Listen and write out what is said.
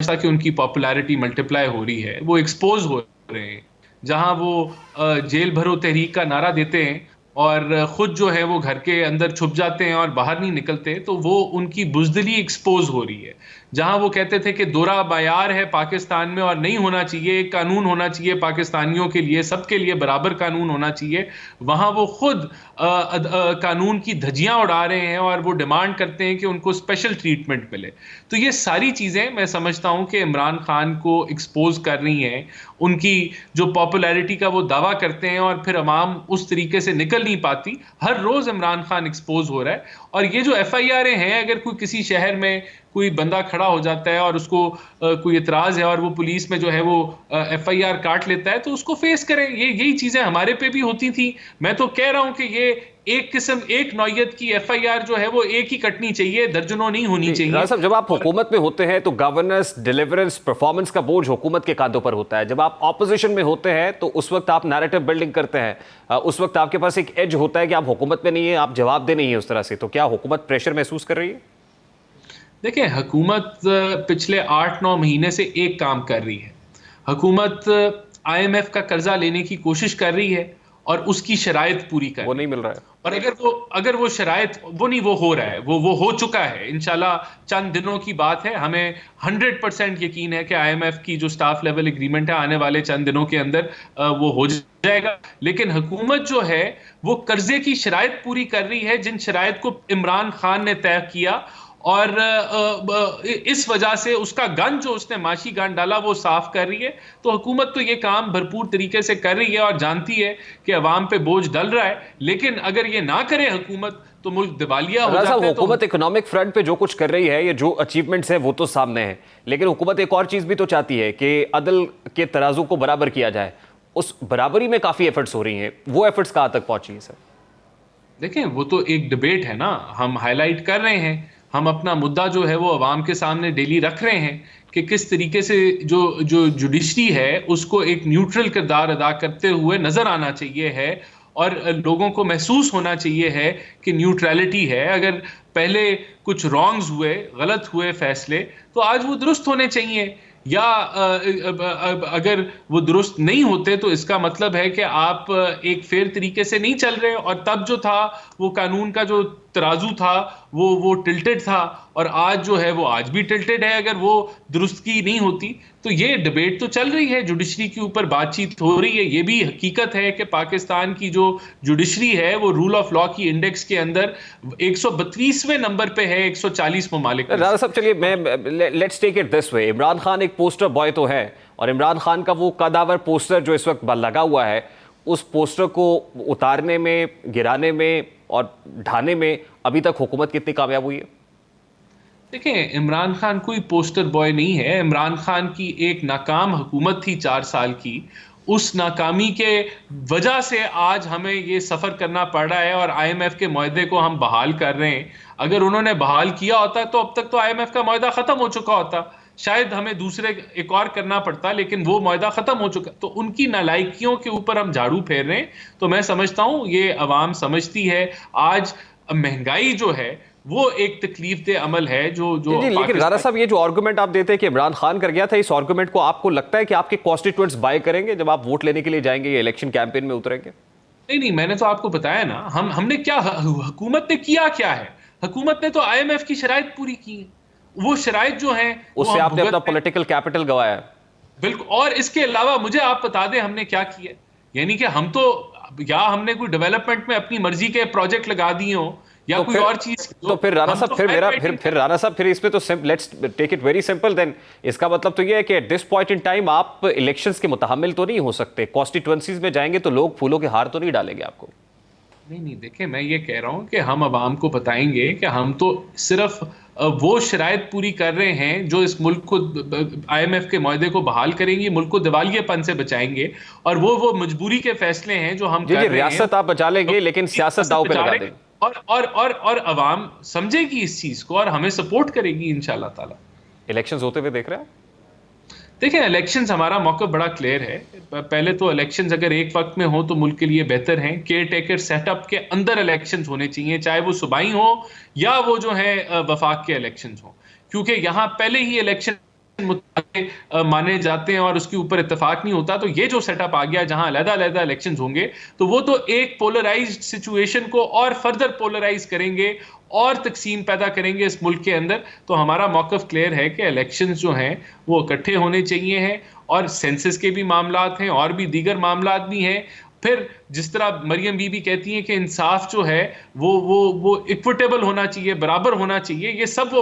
जैसा कि उनकी पॉपुलैरिटी मल्टीप्लाई हो रही है, वो एक्सपोज हो रहे हैं। जहां वो जेल भरो तहरीक का नारा देते हैं और खुद जो है वो घर के अंदर छुप जाते हैं और बाहर नहीं निकलते, तो वो उनकी बुजदिली एक्सपोज हो रही है। जहां वो कहते थे कि दोहरा मायार है पाकिस्तान में और नहीं होना चाहिए, एक कानून होना चाहिए पाकिस्तानियों के लिए, सबके लिए बराबर कानून होना चाहिए, वहां वो खुद कानून की धज्जियां उड़ा रहे हैं और वो डिमांड करते हैं कि उनको स्पेशल ट्रीटमेंट मिले। तो ये सारी चीजें मैं समझता हूं कि इमरान खान को एक्सपोज कर रही हैं, उनकी जो पॉपुलैरिटी का वो दावा करते हैं और फिर अवाम उस तरीके से निकल नहीं पाती। हर रोज इमरान खान एक्सपोज हो रहा है। और ये जो FIR हैं, अगर कोई किसी शहर में कोई बंदा खड़ा हो जाता है और उसको कोई इतराज है और वो पुलिस में जो है वो FIR काट लेता है, तो उसको फेस करें। ये यही चीजें हमारे पे भी होती थी। मैं तो कह रहा हूं कि ये एक किस्म, एक नौयत की FIR जो है वो एक ही कटनी चाहिए, दर्जनों नहीं होनी राजा चाहिए। साहब, जब आप और हुकूमत में होते हैं तो गवर्नेंस, डिलीवरेंस, परफॉर्मेंस का बोझ हुकूमत के कांधों पर होता है। जब आप ऑपोजिशन में होते हैं तो उस वक्त आप नैरेटिव बिल्डिंग करते हैं, उस वक्त आपके पास एक एज होता है कि आप हुकूमत में नहीं है, आप जवाबदेह नहीं है उस तरह से। तो क्या हुकूमत प्रेशर महसूस कर रही है? देखिए, हुकूमत पिछले 8-9 महीने से एक काम कर रही है। हुकूमत IMF का कर्जा लेने की कोशिश कर रही है और उसकी शराइत पूरी कर वो रही नहीं है। मिल रहा है। और अगर वो शराइत वो नहीं, वो हो रहा है, वो हो चुका है इंशाल्लाह। चंद दिनों की बात है। हमें 100% यकीन है कि IMF की जो स्टाफ लेवल एग्रीमेंट है, आने वाले चंद दिनों के अंदर वो हो जाएगा। लेकिन हुकूमत जो है वो कर्जे की शराइत पूरी कर रही है, जिन शराइत को इमरान खान ने तय किया। और इस वजह से उसका गन जो उसने माशी गन डाला वो साफ कर रही है। तो हुकूमत तो ये काम भरपूर तरीके से कर रही है और जानती है कि अवाम पे बोझ डल रहा है। लेकिन अगर ये ना करे हुकूमत, तो मुल्क दिवालिया हो राजा साहब, जाता है। तो हुकूमत इकोनॉमिक फ्रंट पे जो कुछ कर रही है, ये जो अचीवमेंट्स है वो तो सामने है, लेकिन हुकूमत एक और चीज भी तो चाहती है कि अदल के तराजू को बराबर किया जाए। उस बराबरी में काफी एफर्ट्स हो रही हैं, वो एफर्ट्स कहां तक पहुंची हैं सर? देखें, वो तो एक डिबेट है ना, हम हाईलाइट कर रहे हैं। हम अपना मुद्दा जो है वो अवाम के सामने डेली रख रहे हैं कि किस तरीके से जो जो जुडिशरी है उसको एक न्यूट्रल किरदार अदा करते हुए नजर आना चाहिए है। और लोगों को महसूस होना चाहिए है कि न्यूट्रलिटी है। अगर पहले कुछ रॉन्ग्स हुए, गलत हुए फैसले, तो आज वो दुरुस्त होने चाहिए। या अगर वो दुरुस्त नहीं होते, तो इसका मतलब है कि आप एक फेयर तरीके से नहीं चल रहे। और तब जो था, वो कानून का जो तराजू था वो टिल्टेड था। और आज जो है वो आज भी टिल्टेड है, अगर वो दुरुस्तगी नहीं होती। तो ये डिबेट तो चल रही है, जुडिशरी के ऊपर बातचीत हो रही है। ये भी हकीकत है कि पाकिस्तान की जो जुडिशरी है वो रूल ऑफ लॉ की इंडेक्स के अंदर 132वें नंबर पे है 140 ममालिक में राजा से। साहब, चलिए, मैं let's take it this way. Imran Khan एक पोस्टर बॉय तो है, और इमरान खान का वो कदावर पोस्टर जो इस वक्त लगा हुआ है, उस पोस्टर को उतारने में, गिराने में और ढाने में अभी तक हुकूमत कितनी कामयाब हुई है? देखें, इमरान खान कोई पोस्टर बॉय नहीं है। इमरान खान की एक नाकाम हुकूमत थी 4 साल की। उस नाकामी के वजह से आज हमें ये सफर करना पड़ रहा है और IMF के मुआहदे को हम बहाल कर रहे हैं। अगर उन्होंने बहाल किया होता तो अब तक तो IMF का मुआहदा खत्म हो चुका होता। शायद हमें दूसरे एक और करना पड़ता, लेकिन वो मुआहदा खत्म हो चुका। तो उनकी नालायकियों के ऊपर हम झाड़ू फेर रहे हैं। तो मैं समझता हूं ये अवाम समझती है। आज महंगाई जो है वो एक तकलीफ दे अमल है जो जी जो जी, लेकिन राणा पाकिस्तान। साहब, ये जो आर्गुमेंट आप देते हैं कि इमरान खान कर गया था, इस आर्गुमेंट को आपको लगता है कि आपके कॉन्स्टिट्यूएंट्स बाय करेंगे जब आप वोट लेने के लिए जाएंगे या इलेक्शन कैंपेन में उतरेंगे? नहीं नहीं, मैंने तो आपको बताया ना, हमने क्या, हुकूमत ने किया क्या है। हुकूमत ने तो IMF की शराइत पूरी की है। वो शराइत जो है वो उससे हम आपने भुगत अपना रहे हैं। पॉलिटिकल कैपिटल गंवाया है। बिल्कुल। और इसके अलावा मुझे आप बता दें हमने क्या किया। यानी कि हम तो, या हमने कोई डेवलपमेंट में अपनी मर्जी के प्रोजेक्ट लगा दिए हो या तो कोई फिर और चीज तो हो, फिर राणा हम साहब, तो फिर फायर मेरा फाइटिंग फिर राणा साहब, फिर इसमें तो let's take it very simple then. इसका मतलब तो ये है कि at this point in time आप इलेक्शंस के मुतहम्मिल तो नहीं हो सकते। कॉन्स्टिट्यूएंसीज में जाएंगे तो लोग फूलों के हार तो नहीं डालेंगे आपको? नहीं नहीं, देखिए, मैं ये कह रहा हूं कि हम अवाम को बताएंगे कि हम तो सिर्फ वो शराइत पूरी कर रहे हैं जो इस मुल्क को, IMF के मुआहदे को बहाल करेंगी, मुल्क को दिवालियेपन से बचाएंगे। और वो मजबूरी के फैसले हैं जो हम जी जी, कर रहे हैं। रियासत आप बचा लेंगे लेकिन सियासत सियासत दांव पे बचा लगा रहे हैं। देंगे। और अवाम समझेगी इस चीज को और हमें सपोर्ट करेगी इंशाल्लाह ताला। इलेक्शंस होते हुए देख रहे हैं आप? देखिए, इलेक्शंस हमारा मौका बड़ा क्लियर है। पहले तो इलेक्शंस अगर एक वक्त में हो तो मुल्क के लिए बेहतर हैं। केयर टेकर सेटअप के अंदर इलेक्शंस होने चाहिए, चाहे वो सूबाई हो या वो जो है वफाक के इलेक्शंस हो। क्योंकि यहाँ पहले ही इलेक्शन माने जाते हैं और उसके ऊपर इत्तेफाक नहीं होता, तो ये जो सेटअप आ गया जहां अलग-अलग इलेक्शंस होंगे, तो वो तो एक पोलराइज्ड सिचुएशन को और फर्दर पोलराइज करेंगे और तकसीम पैदा करेंगे इस मुल्क के अंदर। तो हमारा मौकफ क्लियर है कि इलेक्शंस जो हैं वो इकट्ठे होने चाहिए हैं, और सेंसस के भी मामलात हैं और भी दीगर मामलात भी हैं। फिर जिस तरह मरियम बीबी कहती हैं कि इंसाफ जो है वो इक्विटेबल होना चाहिए, बराबर होना चाहिए, ये सब वो